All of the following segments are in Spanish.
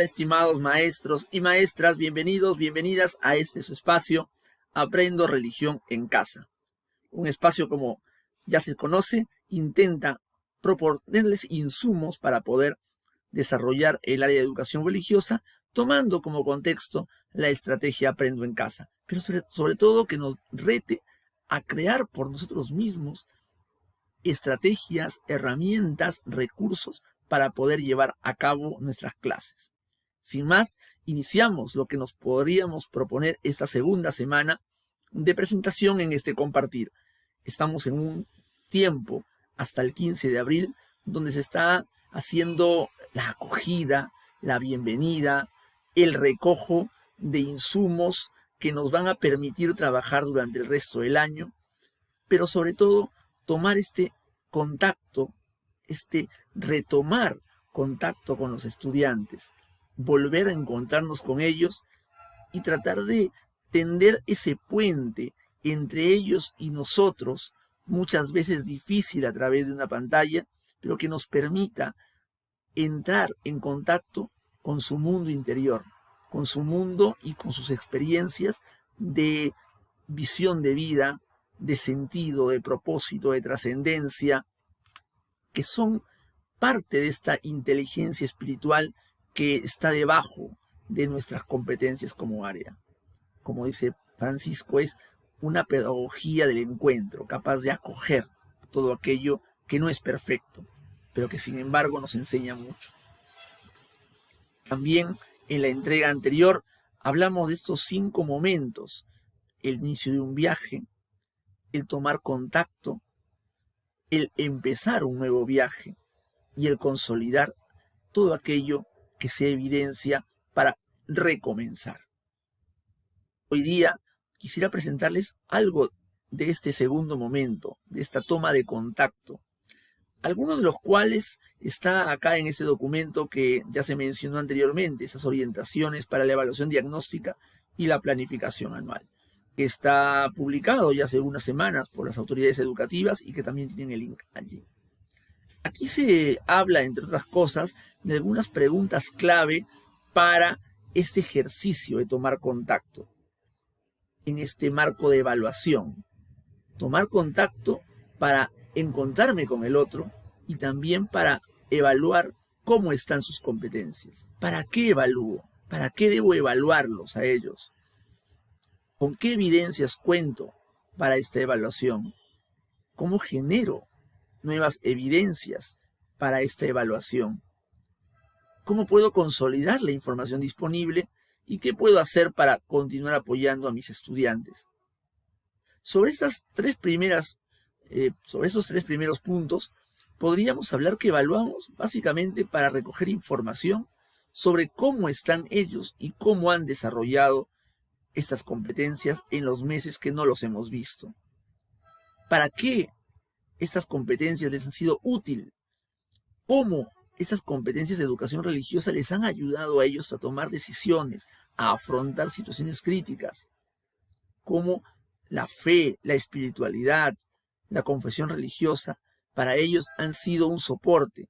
Hola, estimados maestros y maestras, bienvenidos, bienvenidas a este su espacio, Aprendo Religión en Casa. Un espacio, como ya se conoce, intenta proponerles insumos para poder desarrollar el área de educación religiosa, tomando como contexto la estrategia Aprendo en Casa, pero sobre todo que nos rete a crear por nosotros mismos estrategias, herramientas, recursos para poder llevar a cabo nuestras clases. Sin más, iniciamos lo que nos podríamos proponer esta segunda semana de presentación en este compartir. Estamos en un tiempo hasta el 15 de abril donde se está haciendo la acogida, la bienvenida, el recojo de insumos que nos van a permitir trabajar durante el resto del año, pero sobre todo tomar este contacto, retomar contacto con los estudiantes, volver a encontrarnos con ellos y tratar de tender ese puente entre ellos y nosotros, muchas veces difícil a través de una pantalla, pero que nos permita entrar en contacto con su mundo interior, con su mundo y con sus experiencias de visión de vida, de sentido, de propósito, de trascendencia, que son parte de esta inteligencia espiritual que está debajo de nuestras competencias como área. Como dice Francisco, es una pedagogía del encuentro, capaz de acoger todo aquello que no es perfecto, pero que sin embargo nos enseña mucho. También en la entrega anterior hablamos de estos 5 momentos: el inicio de un viaje, el tomar contacto, el empezar un nuevo viaje y el consolidar todo aquello que se evidencia para recomenzar. Hoy día quisiera presentarles algo de este segundo momento, de esta toma de contacto, algunos de los cuales está acá en ese documento que ya se mencionó anteriormente, esas orientaciones para la evaluación diagnóstica y la planificación anual, que está publicado ya hace unas semanas por las autoridades educativas y que también tienen el link allí. Aquí se habla, entre otras cosas, de algunas preguntas clave para este ejercicio de tomar contacto en este marco de evaluación. Tomar contacto para encontrarme con el otro y también para evaluar cómo están sus competencias. ¿Para qué evalúo? ¿Para qué debo evaluarlos a ellos? ¿Con qué evidencias cuento para esta evaluación? ¿Cómo genero nuevas evidencias para esta evaluación? ¿Cómo puedo consolidar la información disponible? ¿Y qué puedo hacer para continuar apoyando a mis estudiantes? Sobre esos 3 primeros puntos, podríamos hablar que evaluamos básicamente para recoger información sobre cómo están ellos y cómo han desarrollado estas competencias en los meses que no los hemos visto. ¿Para qué estas competencias les han sido útiles? ¿Cómo estas competencias de educación religiosa les han ayudado a ellos a tomar decisiones, a afrontar situaciones críticas? ¿Cómo la fe, la espiritualidad, la confesión religiosa para ellos han sido un soporte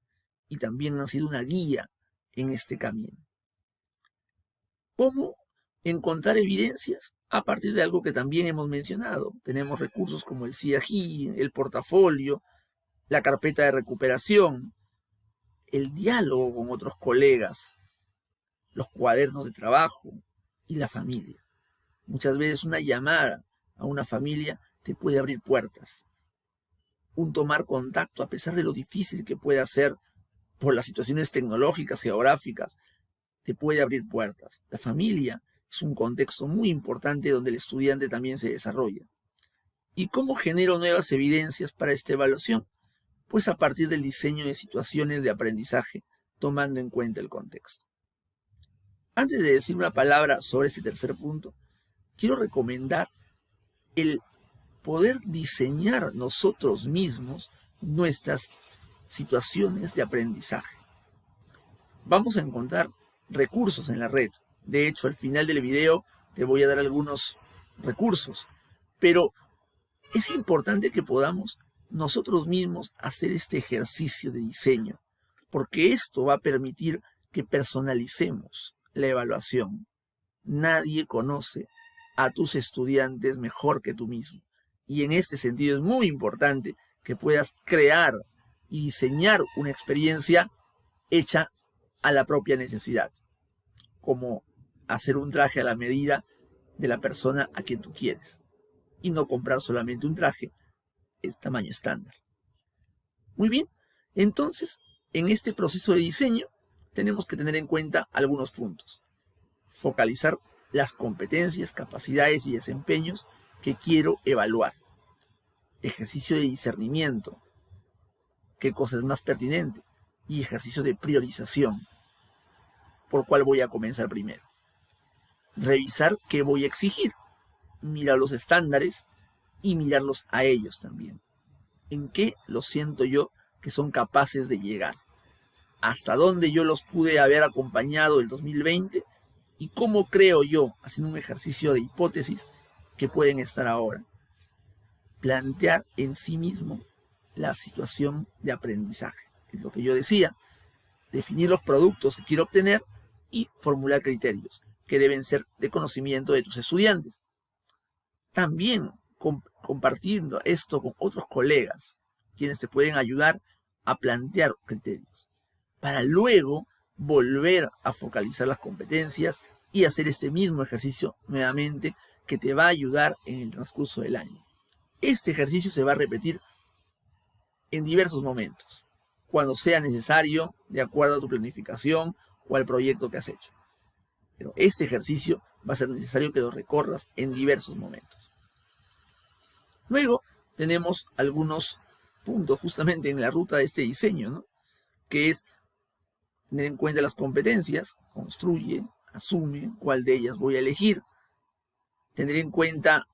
y también han sido una guía en este camino? ¿Cómo encontrar evidencias? A partir de algo que también hemos mencionado. Tenemos recursos como el CIAGI, el portafolio, la carpeta de recuperación, el diálogo con otros colegas, los cuadernos de trabajo y la familia. Muchas veces una llamada a una familia te puede abrir puertas. Un tomar contacto, a pesar de lo difícil que pueda ser por las situaciones tecnológicas, geográficas, te puede abrir puertas. La familia es un contexto muy importante donde el estudiante también se desarrolla. ¿Y cómo genero nuevas evidencias para esta evaluación? Pues a partir del diseño de situaciones de aprendizaje, tomando en cuenta el contexto. Antes de decir una palabra sobre este tercer punto, quiero recomendar el poder diseñar nosotros mismos nuestras situaciones de aprendizaje. Vamos a encontrar recursos en la red. De hecho, al final del video te voy a dar algunos recursos, pero es importante que podamos nosotros mismos hacer este ejercicio de diseño, porque esto va a permitir que personalicemos la evaluación. Nadie conoce a tus estudiantes mejor que tú mismo. Y en este sentido es muy importante que puedas crear y diseñar una experiencia hecha a la propia necesidad, como hacer un traje a la medida de la persona a quien tú quieres, y no comprar solamente un traje de tamaño estándar. Muy bien, entonces, en este proceso de diseño tenemos que tener en cuenta algunos puntos. Focalizar las competencias, capacidades y desempeños que quiero evaluar. Ejercicio de discernimiento, qué cosa es más pertinente, y ejercicio de priorización, por cuál voy a comenzar primero. Revisar qué voy a exigir, mirar los estándares y mirarlos a ellos también. ¿En qué los siento yo que son capaces de llegar? ¿Hasta dónde yo los pude haber acompañado el 2020? ¿Y cómo creo yo, haciendo un ejercicio de hipótesis, que pueden estar ahora? Plantear en sí mismo la situación de aprendizaje. Es lo que yo decía, definir los productos que quiero obtener y formular criterios que deben ser de conocimiento de tus estudiantes. También compartiendo esto con otros colegas, quienes te pueden ayudar a plantear criterios, para luego volver a focalizar las competencias y hacer este mismo ejercicio nuevamente que te va a ayudar en el transcurso del año. Este ejercicio se va a repetir en diversos momentos, cuando sea necesario, de acuerdo a tu planificación o al proyecto que has hecho. Pero este ejercicio va a ser necesario que lo recorras en diversos momentos. Luego tenemos algunos puntos justamente en la ruta de este diseño, ¿no? Que es tener en cuenta las competencias, construye, asume cuál de ellas voy a elegir, tener en cuenta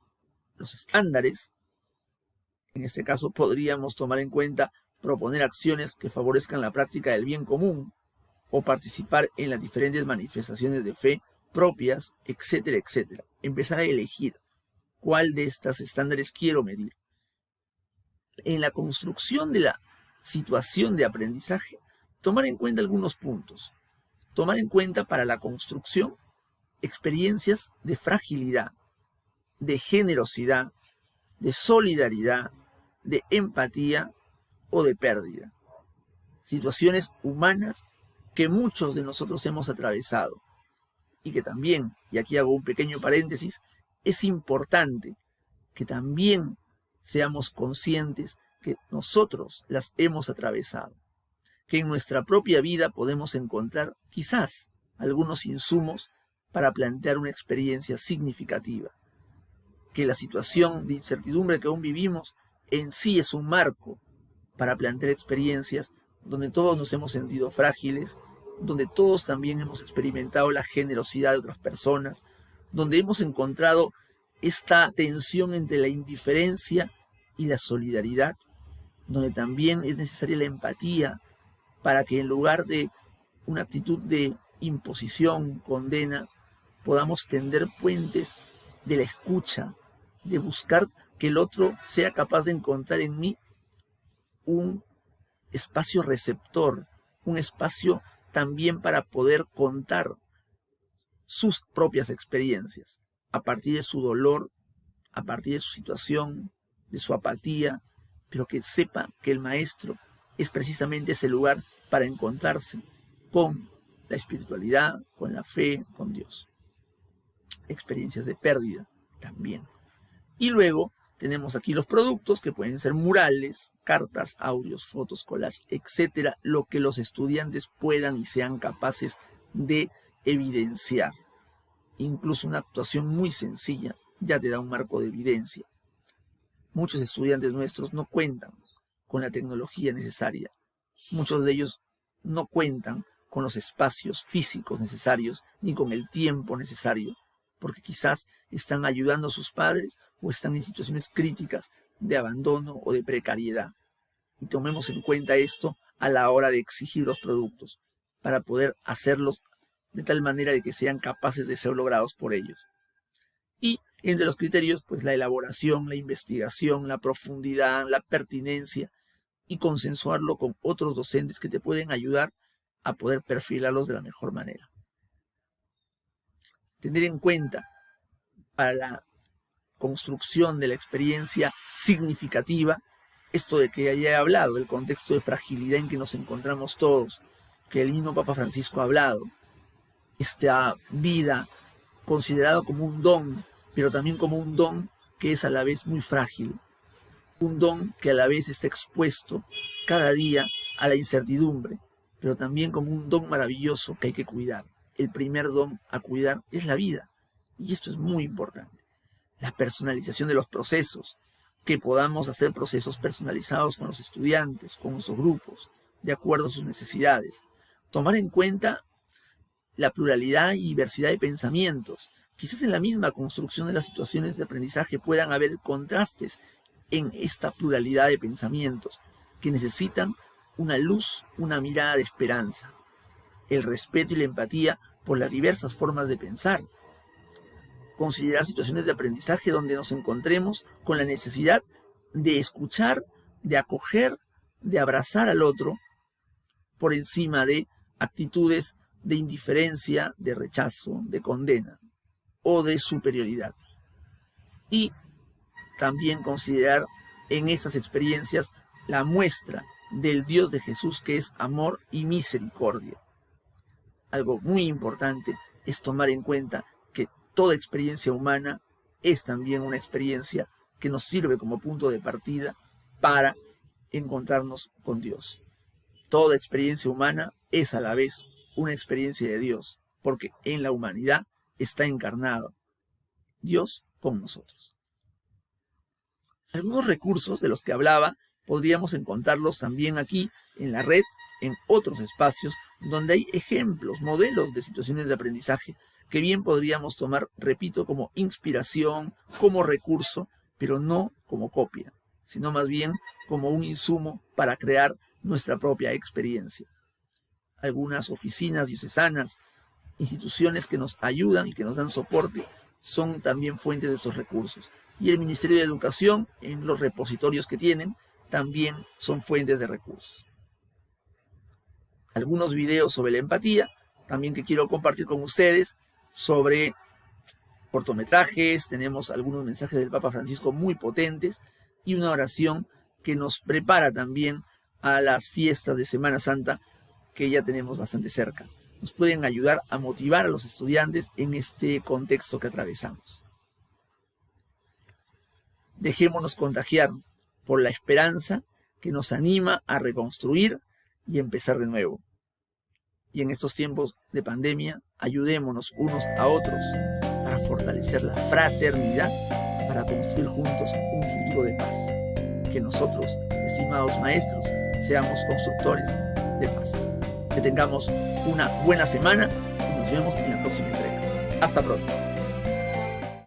los estándares. En este caso podríamos tomar en cuenta proponer acciones que favorezcan la práctica del bien común o participar en las diferentes manifestaciones de fe propias, etcétera, etcétera. Empezar a elegir cuál de estos estándares quiero medir. En la construcción de la situación de aprendizaje, tomar en cuenta algunos puntos. Tomar en cuenta para la construcción experiencias de fragilidad, de generosidad, de solidaridad, de empatía o de pérdida. Situaciones humanas que muchos de nosotros hemos atravesado y que también, y aquí hago un pequeño paréntesis, es importante que también seamos conscientes que nosotros las hemos atravesado, que en nuestra propia vida podemos encontrar quizás algunos insumos para plantear una experiencia significativa, que la situación de incertidumbre que aún vivimos en sí es un marco para plantear experiencias donde todos nos hemos sentido frágiles, donde todos también hemos experimentado la generosidad de otras personas, donde hemos encontrado esta tensión entre la indiferencia y la solidaridad, donde también es necesaria la empatía para que en lugar de una actitud de imposición, condena, podamos tender puentes de la escucha, de buscar que el otro sea capaz de encontrar en mí un espacio receptor, un espacio también para poder contar sus propias experiencias, a partir de su dolor, a partir de su situación, de su apatía, pero que sepa que el maestro es precisamente ese lugar para encontrarse con la espiritualidad, con la fe, con Dios. Experiencias de pérdida también. Y luego tenemos aquí los productos que pueden ser murales, cartas, audios, fotos, collages, etcétera, lo que los estudiantes puedan y sean capaces de evidenciar. Incluso una actuación muy sencilla ya te da un marco de evidencia. Muchos estudiantes nuestros no cuentan con la tecnología necesaria. Muchos de ellos no cuentan con los espacios físicos necesarios ni con el tiempo necesario, porque quizás están ayudando a sus padres o están en situaciones críticas de abandono o de precariedad. Y tomemos en cuenta esto a la hora de exigir los productos, para poder hacerlos de tal manera de que sean capaces de ser logrados por ellos. Y entre los criterios, pues la elaboración, la investigación, la profundidad, la pertinencia, y consensuarlo con otros docentes que te pueden ayudar a poder perfilarlos de la mejor manera. Tener en cuenta para la construcción de la experiencia significativa esto de que ya he hablado, el contexto de fragilidad en que nos encontramos todos, que el mismo Papa Francisco ha hablado, esta vida considerado como un don, pero también como un don que es a la vez muy frágil, un don que a la vez está expuesto cada día a la incertidumbre, pero también como un don maravilloso que hay que cuidar. El primer don a cuidar es la vida, y esto es muy importante. La personalización de los procesos, que podamos hacer procesos personalizados con los estudiantes, con nuestros grupos, de acuerdo a sus necesidades. Tomar en cuenta la pluralidad y diversidad de pensamientos. Quizás en la misma construcción de las situaciones de aprendizaje puedan haber contrastes en esta pluralidad de pensamientos que necesitan una luz, una mirada de esperanza, el respeto y la empatía por las diversas formas de pensar. Considerar situaciones de aprendizaje donde nos encontremos con la necesidad de escuchar, de acoger, de abrazar al otro por encima de actitudes de indiferencia, de rechazo, de condena o de superioridad. Y también considerar en esas experiencias la muestra del Dios de Jesús, que es amor y misericordia. Algo muy importante es tomar en cuenta que toda experiencia humana es también una experiencia que nos sirve como punto de partida para encontrarnos con Dios. Toda experiencia humana es a la vez una experiencia de Dios, porque en la humanidad está encarnado Dios con nosotros. Algunos recursos de los que hablaba podríamos encontrarlos también aquí en la red, en otros espacios donde hay ejemplos, modelos de situaciones de aprendizaje que bien podríamos tomar, repito, como inspiración, como recurso, pero no como copia, sino más bien como un insumo para crear nuestra propia experiencia. Algunas oficinas diocesanas, instituciones que nos ayudan y que nos dan soporte, son también fuentes de estos recursos. Y el Ministerio de Educación, en los repositorios que tienen, también son fuentes de recursos. Algunos videos sobre la empatía, también que quiero compartir con ustedes, sobre cortometrajes, tenemos algunos mensajes del Papa Francisco muy potentes y una oración que nos prepara también a las fiestas de Semana Santa que ya tenemos bastante cerca. Nos pueden ayudar a motivar a los estudiantes en este contexto que atravesamos. Dejémonos contagiar por la esperanza que nos anima a reconstruir y empezar de nuevo. Y en estos tiempos de pandemia, ayudémonos unos a otros para fortalecer la fraternidad, para construir juntos un futuro de paz. Que nosotros, estimados maestros, seamos constructores de paz. Que tengamos una buena semana y nos vemos en la próxima entrega. Hasta pronto.